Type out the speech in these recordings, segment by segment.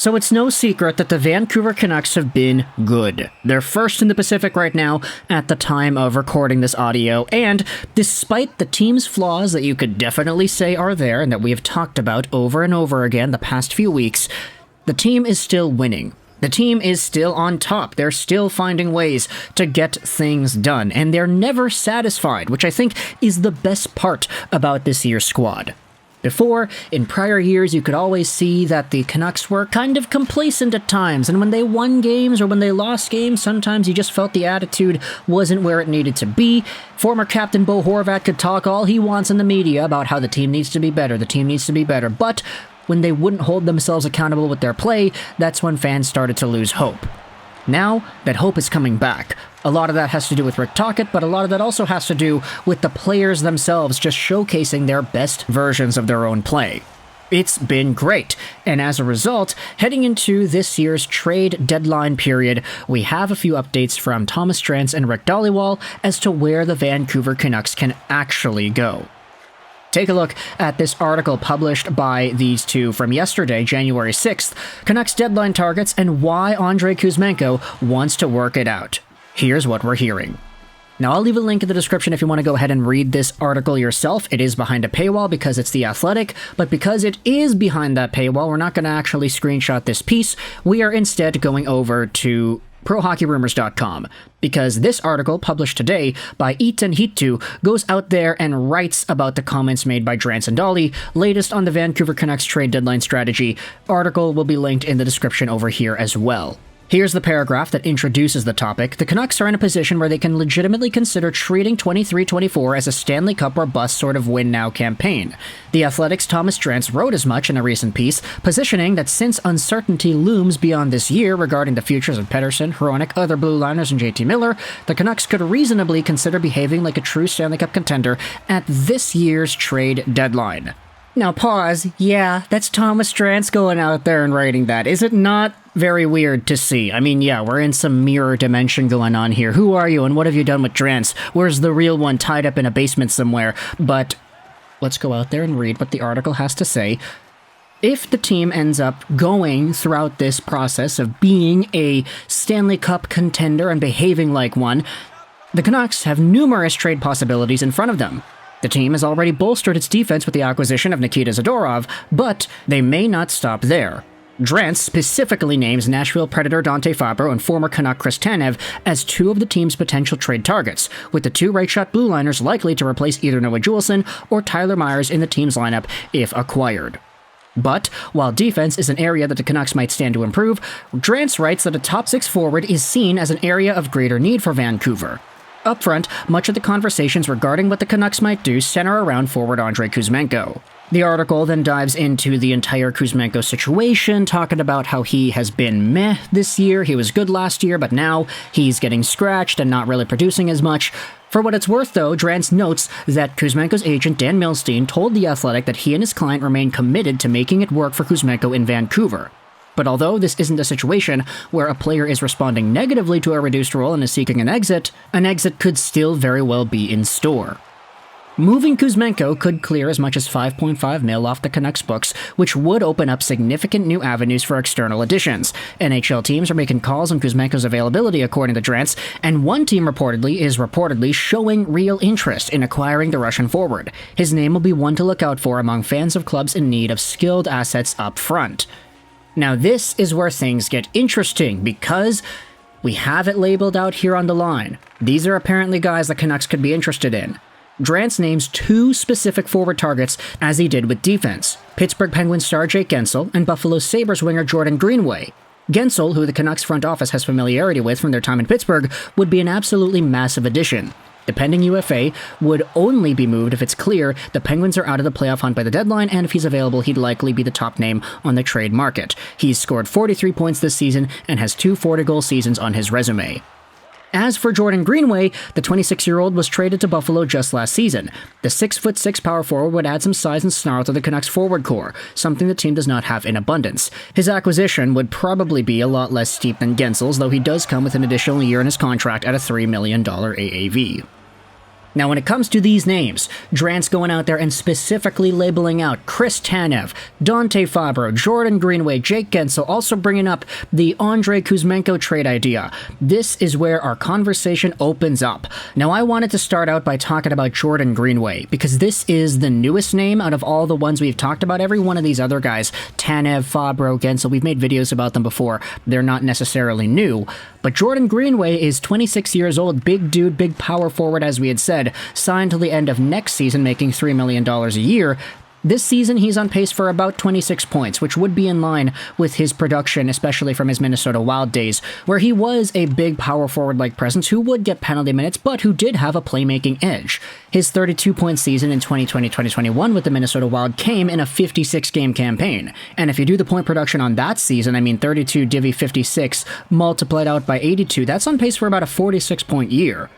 So it's no secret that the Vancouver Canucks have been good. They're first in the Pacific right now at the time of recording this audio, and despite the team's flaws that you could definitely say are there and that we have talked about over and over again the past few weeks, the team is still winning. The team is still on top. They're still finding ways to get things done, and they're never satisfied, which I think is the best part about this year's squad. Before, in prior years, you could always see that the Canucks were kind of complacent at times, and when they won games or when they lost games, sometimes you just felt the attitude wasn't where it needed to be. Former captain Bo Horvat could talk all he wants in the media about how the team needs to be better, but when they wouldn't hold themselves accountable with their play, that's when fans started to lose hope. Now, that hope is coming back. A lot of that has to do with Rick Tocchet, but a lot of that also has to do with the players themselves just showcasing their best versions of their own play. It's been great, and as a result, heading into this year's trade deadline period, we have a few updates from Thomas Drance and Rick Dhaliwal as to where the Vancouver Canucks can actually go. Take a look at this article published by these two from yesterday, January 6th, Canucks deadline targets and why Andrei Kuzmenko wants to work it out. Here's what we're hearing. Now, I'll leave a link in the description if you want to go ahead and read this article yourself. It is behind a paywall because it's The Athletic, but because it is behind that paywall, we're not going to actually screenshot this piece. We are instead going over to ProHockeyRumors.com, because this article, published today by Ethan Hitu, goes out there and writes about the comments made by Drance and Dhali, latest on the Vancouver Canucks trade deadline strategy. Article will be linked in the description over here as well. Here's the paragraph that introduces the topic. The Canucks are in a position where they can legitimately consider treating 23-24 as a Stanley Cup or bust sort of win-now campaign. The Athletic's Thomas Drance wrote as much in a recent piece, positioning that since uncertainty looms beyond this year regarding the futures of Pettersson, Hronek, other blue liners, and JT Miller, the Canucks could reasonably consider behaving like a true Stanley Cup contender at this year's trade deadline. Now pause. Yeah, that's Thomas Drance going out there and writing that. Is it not very weird to see? I mean, yeah, we're in some mirror dimension going on here. Who are you and what have you done with Drance? Where's the real one tied up in a basement somewhere? But let's go out there and read what the article has to say. If the team ends up going throughout this process of being a Stanley Cup contender and behaving like one, the Canucks have numerous trade possibilities in front of them. The team has already bolstered its defense with the acquisition of Nikita Zadorov, but they may not stop there. Drance specifically names Nashville Predator Dante Fabbro and former Canuck Chris Tanev as two of the team's potential trade targets, with the two right-shot blue liners likely to replace either Noah Juulsen or Tyler Myers in the team's lineup if acquired. But, while defense is an area that the Canucks might stand to improve, Drance writes that a top-six forward is seen as an area of greater need for Vancouver. Up front, much of the conversations regarding what the Canucks might do center around forward Andrei Kuzmenko. The article then dives into the entire Kuzmenko situation, talking about how he has been meh this year. He was good last year, but now he's getting scratched and not really producing as much. For what it's worth, though, Drance notes that Kuzmenko's agent Dan Milstein told The Athletic that he and his client remain committed to making it work for Kuzmenko in Vancouver. But although this isn't a situation where a player is responding negatively to a reduced role and is seeking an exit could still very well be in store. Moving Kuzmenko could clear as much as $5.5 million off the Canucks books, which would open up significant new avenues for external additions. NHL teams are making calls on Kuzmenko's availability, according to Drance, and one team is reportedly showing real interest in acquiring the Russian forward. His name will be one to look out for among fans of clubs in need of skilled assets up front. Now this is where things get interesting, because we have it labeled out here on the line. These are apparently guys the Canucks could be interested in. Drance names two specific forward targets, as he did with defense: Pittsburgh Penguins star Jake Guentzel and Buffalo Sabres winger Jordan Greenway. Guentzel, who the Canucks front office has familiarity with from their time in Pittsburgh, would be an absolutely massive addition. The pending UFA would only be moved if it's clear the Penguins are out of the playoff hunt by the deadline, and if he's available, he'd likely be the top name on the trade market. He's scored 43 points this season and has two 40-goal seasons on his resume. As for Jordan Greenway, the 26-year-old was traded to Buffalo just last season. The 6'6" power forward would add some size and snarl to the Canucks forward core, something the team does not have in abundance. His acquisition would probably be a lot less steep than Guentzel's, though he does come with an additional year in his contract at a $3 million AAV. Now, when it comes to these names, Drance going out there and specifically labeling out Chris Tanev, Dante Fabbro, Jordan Greenway, Jake Guentzel, also bringing up the Andrei Kuzmenko trade idea. This is where our conversation opens up. Now, I wanted to start out by talking about Jordan Greenway, because this is the newest name out of all the ones we've talked about. Every one of these other guys, Tanev, Fabbro, Guentzel, we've made videos about them before. They're not necessarily new. But Jordan Greenway is 26 years old, big dude, big power forward, as we had said, signed till the end of next season, making $3 million a year. This season, he's on pace for about 26 points, which would be in line with his production, especially from his Minnesota Wild days, where he was a big power forward-like presence who would get penalty minutes, but who did have a playmaking edge. His 32-point season in 2020-2021 with the Minnesota Wild came in a 56-game campaign. And if you do the point production on that season, I mean 32 divvy 56 multiplied out by 82, that's on pace for about a 46-point year.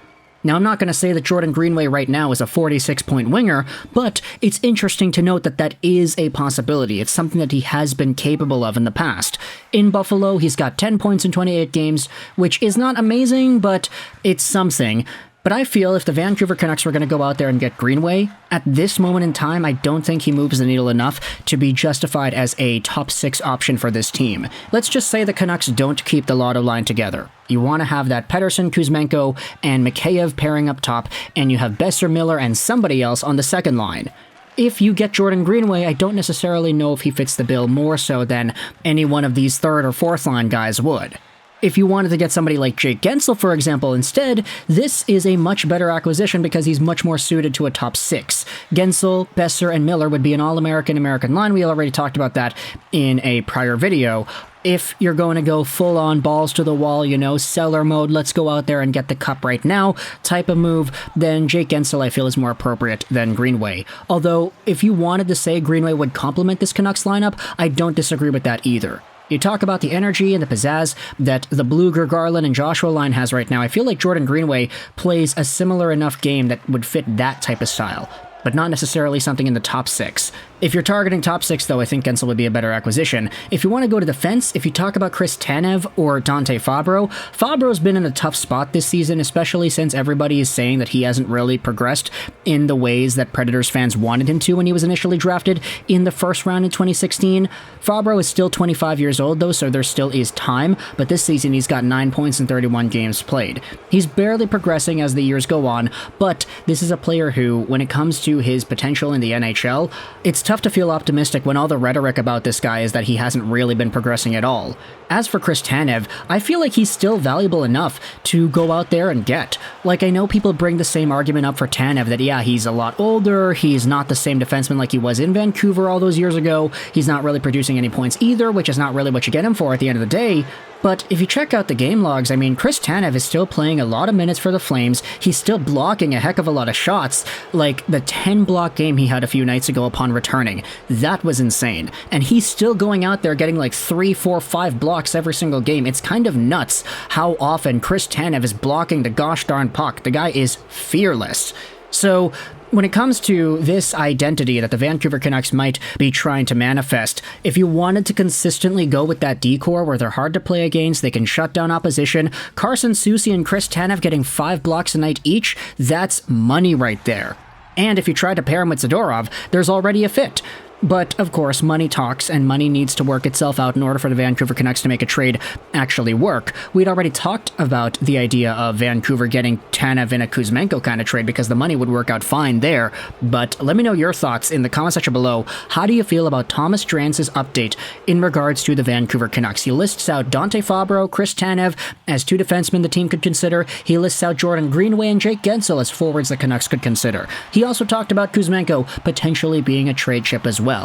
Now, I'm not going to say that Jordan Greenway right now is a 46-point winger, but it's interesting to note that that is a possibility. It's something that he has been capable of in the past. In Buffalo, he's got 10 points in 28 games, which is not amazing, but it's something. But I feel if the Vancouver Canucks were going to go out there and get Greenway, at this moment in time, I don't think he moves the needle enough to be justified as a top 6 option for this team. Let's just say the Canucks don't keep the lotto line together. You want to have that Pettersson, Kuzmenko, and Mikheyev pairing up top, and you have Besser, Miller, and somebody else on the second line. If you get Jordan Greenway, I don't necessarily know if he fits the bill more so than any one of these third or fourth line guys would. If you wanted to get somebody like Jake Guentzel, for example, instead, this is a much better acquisition because he's much more suited to a top 6. Guentzel, Besser, and Miller would be an all-American American line. We already talked about that in a prior video. If you're going to go full-on balls to the wall, seller mode, let's go out there and get the cup right now type of move, then Jake Guentzel, I feel, is more appropriate than Greenway. Although, if you wanted to say Greenway would complement this Canucks lineup, I don't disagree with that either. You talk about the energy and the pizzazz that the Bluger, Garland, and Joshua line has right now. I feel like Jordan Greenway plays a similar enough game that would fit that type of style, but not necessarily something in the top 6. If you're targeting top 6, though, I think Guentzel would be a better acquisition. If you want to go to defense, if you talk about Chris Tanev or Dante Fabbro, Fabbro's been in a tough spot this season, especially since everybody is saying that he hasn't really progressed in the ways that Predators fans wanted him to when he was initially drafted in the first round in 2016. Fabbro is still 25 years old, though, so there still is time, but this season he's got 9 points in 31 games played. He's barely progressing as the years go on, but this is a player who, when it comes to his potential in the NHL, it's tough to feel optimistic when all the rhetoric about this guy is that he hasn't really been progressing at all. As for Chris Tanev, I feel like he's still valuable enough to go out there and get. Like, I know people bring the same argument up for Tanev that, yeah, he's a lot older, he's not the same defenseman like he was in Vancouver all those years ago, he's not really producing any points either, which is not really what you get him for at the end of the day. But if you check out the game logs, I mean, Chris Tanev is still playing a lot of minutes for the Flames. He's still blocking a heck of a lot of shots, like the 10-block game he had a few nights ago upon returning. That was insane. And he's still going out there getting like 3, 4, 5 blocks every single game. It's kind of nuts how often Chris Tanev is blocking the gosh darn puck. The guy is fearless. So, when it comes to this identity that the Vancouver Canucks might be trying to manifest, if you wanted to consistently go with that decor where they're hard to play against, they can shut down opposition, Carson Soucy and Chris Tanev getting 5 blocks a night each, that's money right there. And if you try to pair him with Zadorov, there's already a fit. But, of course, money talks, and money needs to work itself out in order for the Vancouver Canucks to make a trade actually work. We'd already talked about the idea of Vancouver getting Tanev in a Kuzmenko kind of trade because the money would work out fine there. But let me know your thoughts in the comment section below. How do you feel about Thomas Drance's update in regards to the Vancouver Canucks? He lists out Dante Fabbro, Chris Tanev as 2 defensemen the team could consider. He lists out Jordan Greenway and Jake Guentzel as forwards the Canucks could consider. He also talked about Kuzmenko potentially being a trade chip as well.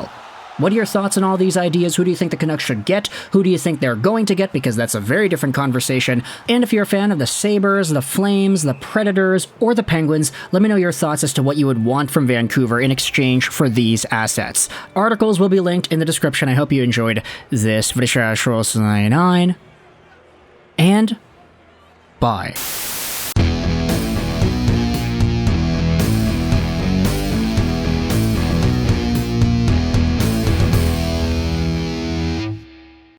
What are your thoughts on all these ideas? Who do you think the Canucks should get? Who do you think they're going to get? Because that's a very different conversation. And if you're a fan of the Sabres, the Flames, the Predators, or the Penguins, let me know your thoughts as to what you would want from Vancouver in exchange for these assets. Articles will be linked in the description. I hope you enjoyed this video. And bye.